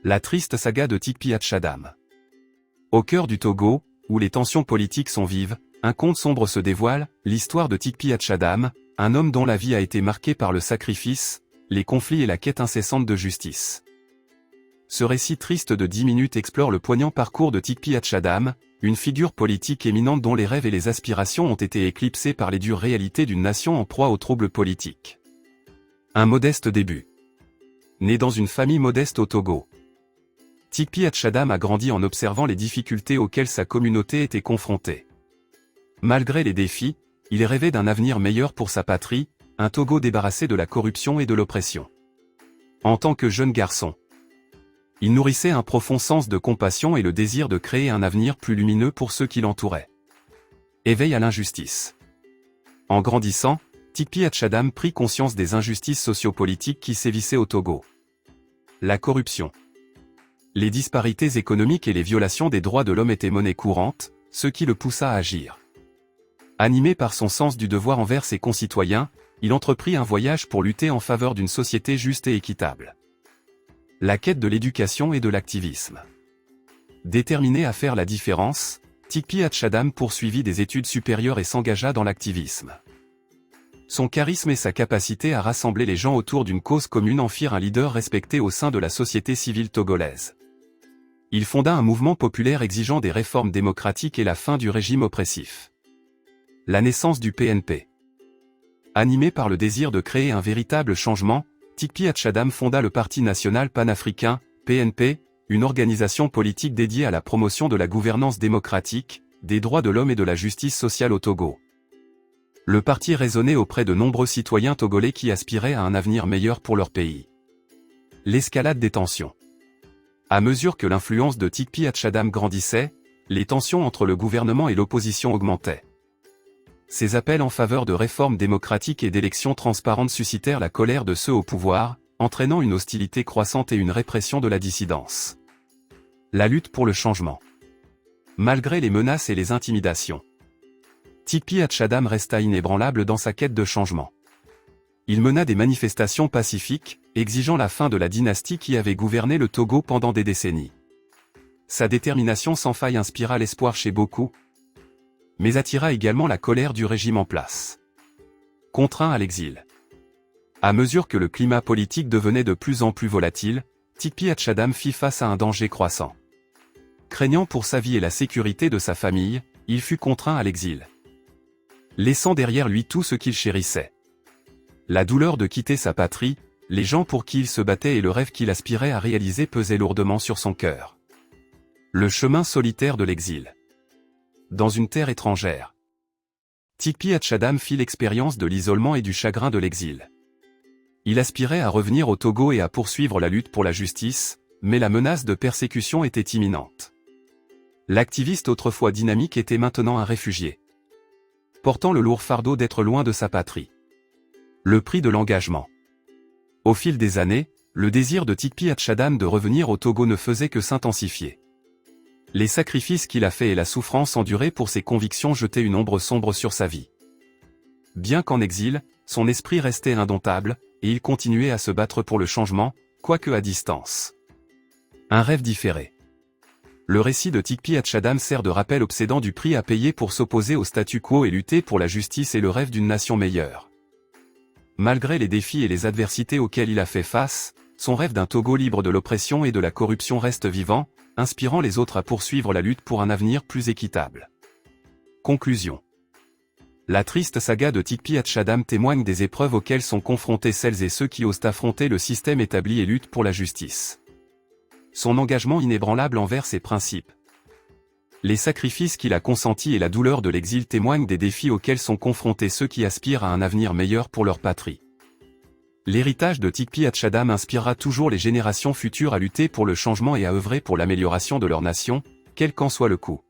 La triste saga de Tikpi Hatchadam. Au cœur du Togo, où les tensions politiques sont vives, un conte sombre se dévoile, l'histoire de Tikpi Hatchadam, un homme dont la vie a été marquée par le sacrifice, les conflits et la quête incessante de justice. Ce récit triste de 10 minutes explore le poignant parcours de Tikpi Hatchadam, une figure politique éminente dont les rêves et les aspirations ont été éclipsés par les dures réalités d'une nation en proie aux troubles politiques. Un modeste début. Né dans une famille modeste au Togo, Tikpi Hatchadam a grandi en observant les difficultés auxquelles sa communauté était confrontée. Malgré les défis, il rêvait d'un avenir meilleur pour sa patrie, un Togo débarrassé de la corruption et de l'oppression. En tant que jeune garçon, il nourrissait un profond sens de compassion et le désir de créer un avenir plus lumineux pour ceux qui l'entouraient. Éveil à l'injustice. En grandissant, Tikpi Hatchadam prit conscience des injustices sociopolitiques qui sévissaient au Togo. La corruption, les disparités économiques et les violations des droits de l'homme étaient monnaie courante, ce qui le poussa à agir. Animé par son sens du devoir envers ses concitoyens, il entreprit un voyage pour lutter en faveur d'une société juste et équitable. La quête de l'éducation et de l'activisme. Déterminé à faire la différence, Tikpi Hatchadam poursuivit des études supérieures et s'engagea dans l'activisme. Son charisme et sa capacité à rassembler les gens autour d'une cause commune en firent un leader respecté au sein de la société civile togolaise. Il fonda un mouvement populaire exigeant des réformes démocratiques et la fin du régime oppressif. La naissance du PNP. Animé par le désir de créer un véritable changement, Tikpi Hatchadam fonda le Parti national panafricain, PNP, une organisation politique dédiée à la promotion de la gouvernance démocratique, des droits de l'homme et de la justice sociale au Togo. Le parti résonnait auprès de nombreux citoyens togolais qui aspiraient à un avenir meilleur pour leur pays. L'escalade des tensions. À mesure que l'influence de Tikpi Hatchadam grandissait, les tensions entre le gouvernement et l'opposition augmentaient. Ses appels en faveur de réformes démocratiques et d'élections transparentes suscitèrent la colère de ceux au pouvoir, entraînant une hostilité croissante et une répression de la dissidence. La lutte pour le changement. Malgré les menaces et les intimidations, Tikpi Hatchadam resta inébranlable dans sa quête de changement. Il mena des manifestations pacifiques, exigeant la fin de la dynastie qui avait gouverné le Togo pendant des décennies. Sa détermination sans faille inspira l'espoir chez beaucoup, mais attira également la colère du régime en place. Contraint à l'exil. À mesure que le climat politique devenait de plus en plus volatile, Tikpi Hatchadam fit face à un danger croissant. Craignant pour sa vie et la sécurité de sa famille, il fut contraint à l'exil, laissant derrière lui tout ce qu'il chérissait. La douleur de quitter sa patrie, les gens pour qui il se battait et le rêve qu'il aspirait à réaliser pesaient lourdement sur son cœur. Le chemin solitaire de l'exil. Dans une terre étrangère, Tikpi Hatchadam fit l'expérience de l'isolement et du chagrin de l'exil. Il aspirait à revenir au Togo et à poursuivre la lutte pour la justice, mais la menace de persécution était imminente. L'activiste autrefois dynamique était maintenant un réfugié, portant le lourd fardeau d'être loin de sa patrie. Le prix de l'engagement. Au fil des années, le désir de Tikpi Hatchadam de revenir au Togo ne faisait que s'intensifier. Les sacrifices qu'il a faits et la souffrance endurée pour ses convictions jetaient une ombre sombre sur sa vie. Bien qu'en exil, son esprit restait indomptable, et il continuait à se battre pour le changement, quoique à distance. Un rêve différé. Le récit de Tikpi Hatchadam sert de rappel obsédant du prix à payer pour s'opposer au statu quo et lutter pour la justice et le rêve d'une nation meilleure. Malgré les défis et les adversités auxquels il a fait face, son rêve d'un Togo libre de l'oppression et de la corruption reste vivant, inspirant les autres à poursuivre la lutte pour un avenir plus équitable. Conclusion. La triste saga de Tikpi Hatchadam témoigne des épreuves auxquelles sont confrontés celles et ceux qui osent affronter le système établi et luttent pour la justice. Son engagement inébranlable envers ses principes, les sacrifices qu'il a consentis et la douleur de l'exil témoignent des défis auxquels sont confrontés ceux qui aspirent à un avenir meilleur pour leur patrie. L'héritage de Tikpi Hatchadam inspirera toujours les générations futures à lutter pour le changement et à œuvrer pour l'amélioration de leur nation, quel qu'en soit le coût.